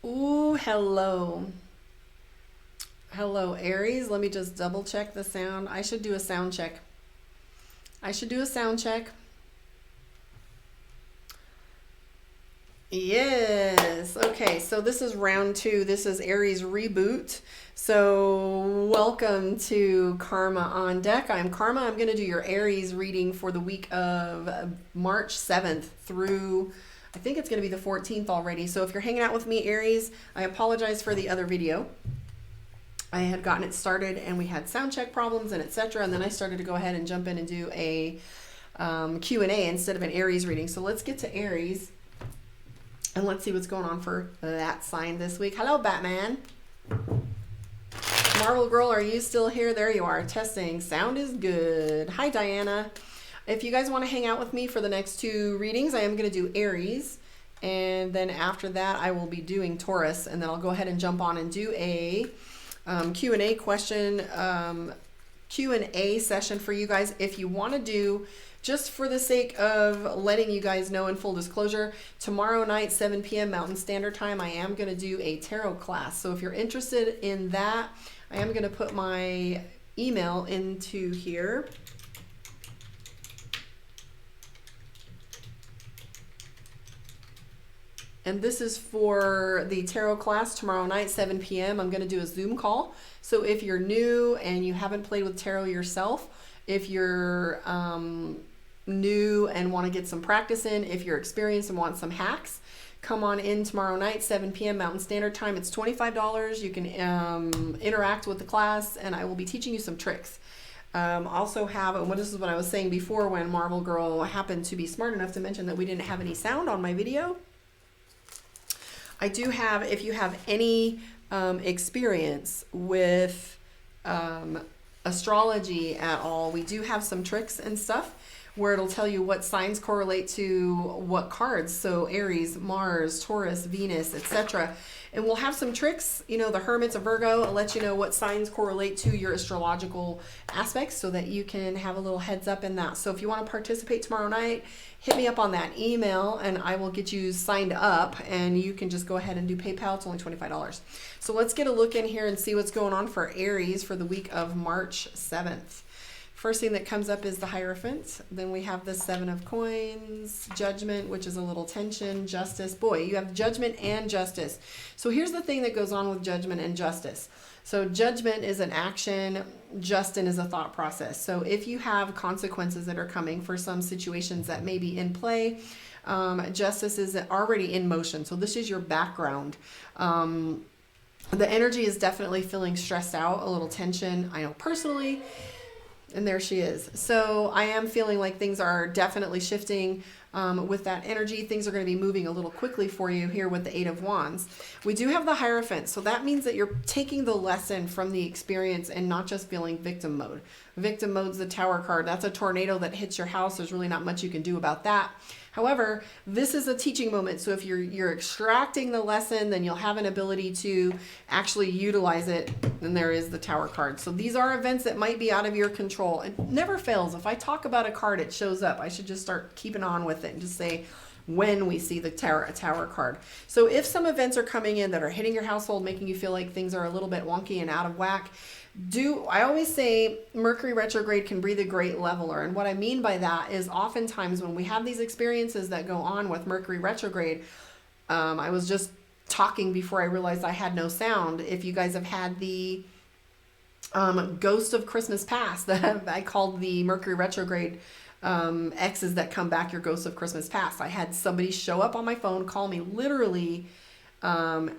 Ooh, hello. Hello, Aries. Let me just double check the sound. I should do a sound check. I should do a sound check. Yes. Okay, so this is round two. This is Aries reboot. So, welcome to Karma on Deck. I'm Karma. I'm going to do your Aries reading for the week of March 7th through, I think it's going to be the 14th already. So, if you're hanging out with me, Aries, I apologize for the other video. I had gotten it started and we had sound check problems and etc. And then I started to go ahead and jump in and do a Q&A instead of an Aries reading. So let's get to Aries and let's see what's going on for that sign this week. Hello, Batman. Marvel Girl, are you still here? There you are. Testing. Sound is good. Hi, Diana. If you guys want to hang out with me for the next two readings, I am going to do Aries. And then after that, I will be doing Taurus. And then I'll go ahead and jump on and do a Q&A question, Q&A session for you guys. If you want to do, just for the sake of letting you guys know in full disclosure, tomorrow night, 7 p.m. Mountain Standard Time, I am going to do a tarot class. So if you're interested in that, I am going to put my email into here. And this is for the tarot class tomorrow night, 7 p.m. I'm going to do a Zoom call. So if you're new and you haven't played with tarot yourself, if you're new and want to get some practice in, if you're experienced and want some hacks, come on in tomorrow night, 7 p.m. Mountain Standard Time. It's $25. You can interact with the class, and I will be teaching you some tricks. Also have, and this is what I was saying before when Marvel Girl happened to be smart enough to mention that we didn't have any sound on my video. I do have, if you have any experience with astrology at all, we do have some tricks and stuff where it'll tell you what signs correlate to what cards. So Aries, Mars, Taurus, Venus, etc. And we'll have some tricks, you know, the Hermit's a Virgo. I'll let you know what signs correlate to your astrological aspects so that you can have a little heads up in that. So if you want to participate tomorrow night, hit me up on that email and I will get you signed up, and you can just go ahead and do PayPal. It's only $25. So let's get a look in here and see what's going on for Aries for the week of March 7th. First thing that comes up is the Hierophant. Then we have the Seven of Coins, Judgment, which is a little tension, Justice. Boy, you have Judgment and Justice. So here's the thing that goes on with Judgment and Justice. So Judgment is an action, Justin is a thought process. So if you have consequences that are coming for some situations that may be in play, Justice is already in motion. So this is your background. The energy is definitely feeling stressed out, a little tension. I know personally. And there she is. So I am feeling like things are definitely shifting with that energy. Things are going to be moving a little quickly for you here with the Eight of Wands. We do have the Hierophant. So that means that you're taking the lesson from the experience and not just feeling victim mode. Victim mode's the Tower card. That's a tornado that hits your house. There's really not much you can do about that. However, this is a teaching moment. So if you're extracting the lesson, then you'll have an ability to actually utilize it. And there is the Tower card. So these are events that might be out of your control. It never fails. If I talk about a card, it shows up. I should just start keeping on with it and just say when we see the Tower card. So if some events are coming in that are hitting your household, making you feel like things are a little bit wonky and out of whack, I always say Mercury retrograde can be the great leveler. And what I mean by that is oftentimes when we have these experiences that go on with Mercury retrograde, I was just talking before I realized I had no sound. If you guys have had the Ghost of Christmas Past, that I called the Mercury retrograde exes that come back, your Ghost of Christmas Past. I had somebody show up on my phone, call me literally.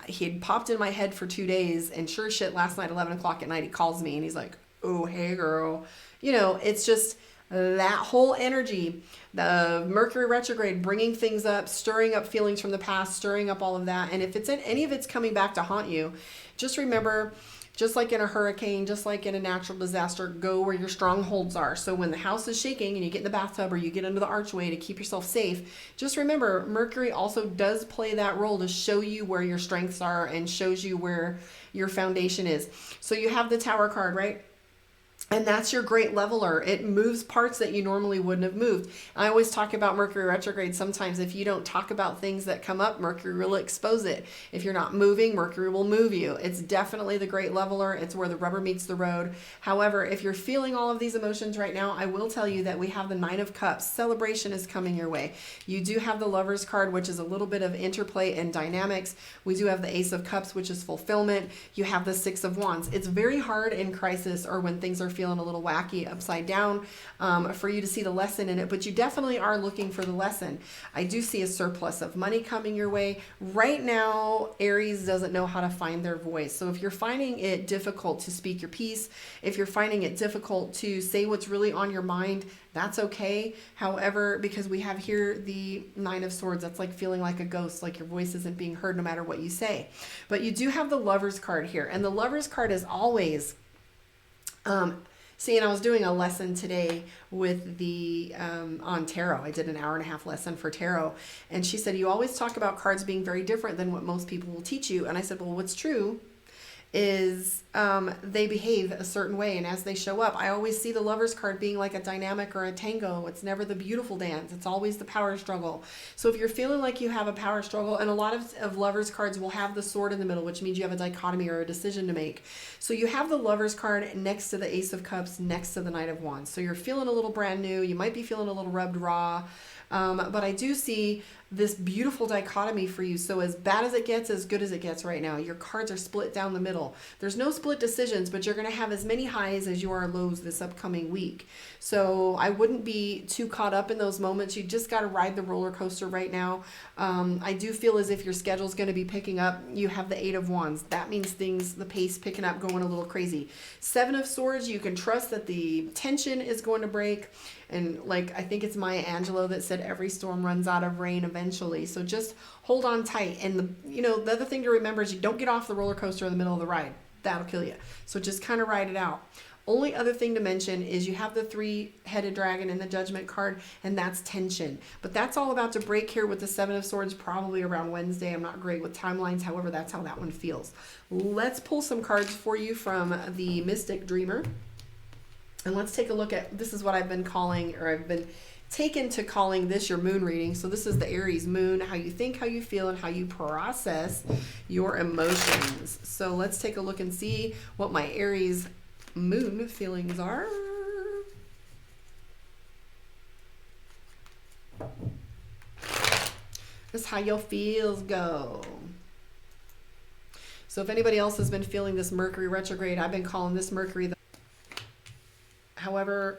He had popped in my head for 2 days, and sure as shit, last night, 11 o'clock at night, he calls me and he's like, oh, hey girl. You know, it's just that whole energy, the Mercury retrograde, bringing things up, stirring up feelings from the past, stirring up all of that. And if it's in any of it's coming back to haunt you, just remember, just like in a hurricane, just like in a natural disaster, go where your strongholds are. So when the house is shaking and you get in the bathtub or you get under the archway to keep yourself safe, just remember Mercury also does play that role to show you where your strengths are and shows you where your foundation is. So you have the Tower card, right? And that's your great leveler. It moves parts that you normally wouldn't have moved. I always talk about Mercury retrograde. Sometimes if you don't talk about things that come up, Mercury will expose it. If you're not moving, Mercury will move you. It's definitely the great leveler. It's where the rubber meets the road. However, if you're feeling all of these emotions right now, I will tell you that we have the Nine of Cups. Celebration is coming your way. You do have the Lover's card, which is a little bit of interplay and dynamics. We do have the Ace of Cups, which is fulfillment. You have the Six of Wands. It's very hard in crisis or when things are feeling a little wacky, upside down, for you to see the lesson in it, but you definitely are looking for the lesson. I do see a surplus of money coming your way. Right now, Aries doesn't know how to find their voice. So if you're finding it difficult to speak your piece, if you're finding it difficult to say what's really on your mind, that's okay. However, because we have here the Nine of Swords, that's like feeling like a ghost, like your voice isn't being heard no matter what you say. But you do have the Lover's card here, and the Lover's card is always see, and I was doing a lesson today with the on tarot. I did an 1.5-hour lesson for tarot, and she said, you always talk about cards being very different than what most people will teach you. And I said, well, what's true is they behave a certain way, and as they show up, I always see the Lover's card being like a dynamic or a tango. It's never the beautiful dance. It's always the power struggle. So if you're feeling like you have a power struggle, and a lot of Lover's cards will have the sword in the middle, which means you have a dichotomy or a decision to make. So you have the Lover's card next to the Ace of Cups, next to the Knight of Wands. So you're feeling a little brand new. You might be feeling a little rubbed raw. But I do see this beautiful dichotomy for you. So as bad as it gets, as good as it gets right now. Your cards are split down the middle. There's no split decisions, but you're going to have as many highs as you are lows this upcoming week. So I wouldn't be too caught up in those moments. You just got to ride the roller coaster right now. I do feel as if your schedule's going to be picking up. You have the Eight of Wands. That means things, the pace picking up, going a little crazy. Seven of Swords, you can trust that the tension is going to break. And like, I think it's Maya Angelou that said every storm runs out of rain eventually. So just hold on tight. And the other thing to remember is you don't get off the roller coaster in the middle of the ride. That'll kill you. So just kind of ride it out. Only other thing to mention is you have the three-headed dragon in the Judgment card, and that's tension. But that's all about to break here with the Seven of Swords, probably around Wednesday. I'm not great with timelines. However, that's how that one feels. Let's pull some cards for you from the Mystic Dreamer. And let's take a look at, this is what I've been calling, or I've been taken to calling this your moon reading. So this is the Aries moon, how you think, how you feel, and how you process your emotions. So let's take a look and see what my Aries moon feelings are. This is how your feels go. So if anybody else has been feeling this Mercury retrograde, I've been calling this Mercury the However,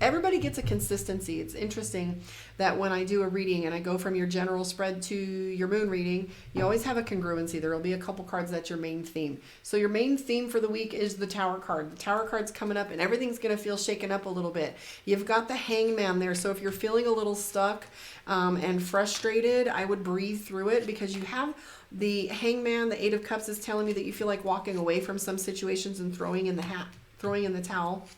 everybody gets a consistency. It's interesting that when I do a reading and I go from your general spread to your moon reading, you always have a congruency. There will be a couple cards that's your main theme. So your main theme for the week is the Tower card. The Tower card's coming up and everything's going to feel shaken up a little bit. You've got the Hangman there. So if you're feeling a little stuck and frustrated, I would breathe through it, because you have the Hangman. The Eight of Cups is telling me that you feel like walking away from some situations and throwing in the towel.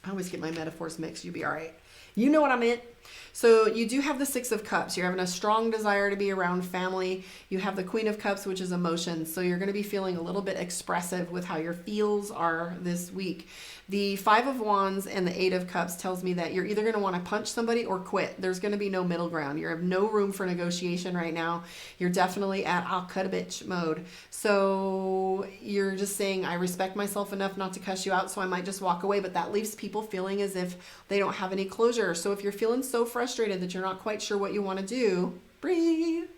I always get my metaphors mixed. You'll be all right. You know what I meant. So you do have the Six of Cups. You're having a strong desire to be around family. You have the Queen of Cups, which is emotions. So you're going to be feeling a little bit expressive with how your feels are this week. The Five of Wands and the Eight of Cups tells me that you're either going to want to punch somebody or quit. There's going to be no middle ground. You have no room for negotiation right now. You're definitely at I'll cut a bitch mode. So you're just saying, I respect myself enough not to cuss you out, so I might just walk away. But that leaves people feeling as if they don't have any closure. So if you're feeling so frustrated that you're not quite sure what you want to do, breathe.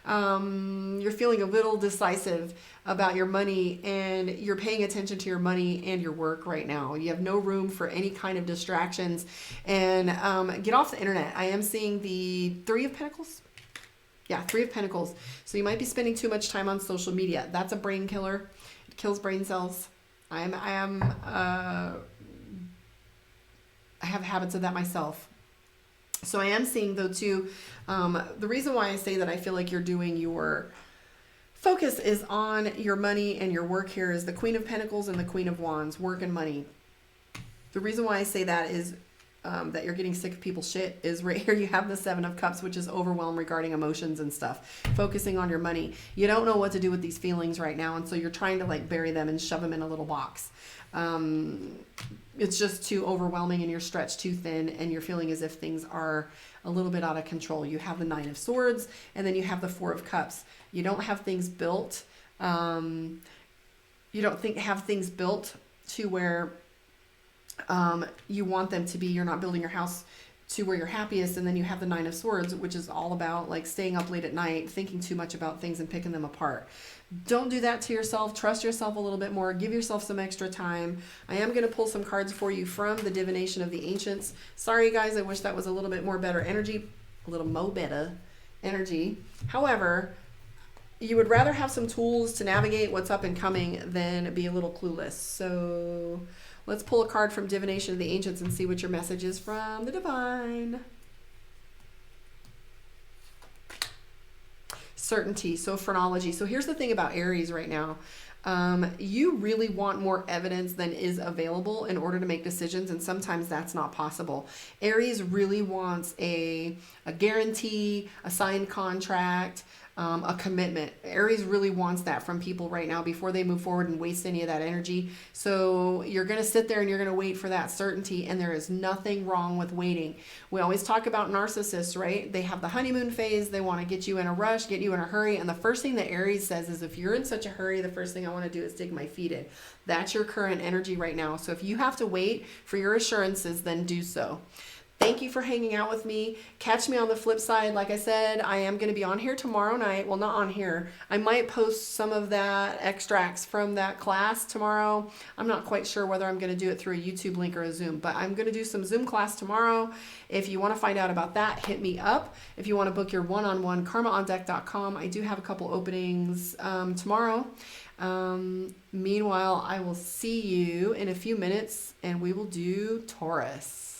You're feeling a little decisive about your money, and you're paying attention to your money and your work right now. You have no room for any kind of distractions, and get off the internet. I am seeing the Three of Pentacles. Yeah, Three of Pentacles. So you might be spending too much time on social media. That's a brain killer. It kills brain cells. I have habits of that myself. So I am seeing, though, too, the reason why I say that I feel like you're doing your focus is on your money and your work here is the Queen of Pentacles and the Queen of Wands, work and money. The reason why I say that is that you're getting sick of people's shit is right here. You have the Seven of Cups, which is overwhelm regarding emotions and stuff, focusing on your money. You don't know what to do with these feelings right now, and so you're trying to like bury them and shove them in a little box. It's just too overwhelming, and you're stretched too thin, and you're feeling as if things are a little bit out of control. You have the Nine of Swords, and then you have the Four of Cups. You don't have things built. You don't have things built to where you want them to be. You're not building your house to where you're happiest. And then you have the Nine of Swords, which is all about like staying up late at night, thinking too much about things and picking them apart. Don't do that to yourself. Trust yourself a little bit more. Give yourself some extra time. I am going to pull some cards for you from the Divination of the Ancients. Sorry guys, I wish that was a little bit more better energy, a little mo better energy. However, you would rather have some tools to navigate what's up and coming than be a little clueless. So let's pull a card from Divination of the Ancients and see what your message is from the Divine. Certainty. So phrenology. So here's the thing about Aries right now. You really want more evidence than is available in order to make decisions, and sometimes that's not possible. Aries really wants a guarantee, a signed contract, a commitment. Aries really wants that from people right now before they move forward and waste any of that energy. So you're going to sit there and you're going to wait for that certainty, and there is nothing wrong with waiting. We always talk about narcissists, right? They have the honeymoon phase. They want to get you in a rush, get you in a hurry. And the first thing that Aries says is, if you're in such a hurry, the first thing I want to do is dig my feet in. That's your current energy right now. So if you have to wait for your assurances, then do so. Thank you for hanging out with me. Catch me on the flip side. Like I said, I am going to be on here tomorrow night. Well, not on here. I might post some of that extracts from that class tomorrow. I'm not quite sure whether I'm going to do it through a YouTube link or a Zoom, but I'm going to do some Zoom class tomorrow. If you want to find out about that, hit me up. If you want to book your one-on-one, karmaondeck.com. I do have a couple openings tomorrow. Meanwhile, I will see you in a few minutes, and we will do Taurus.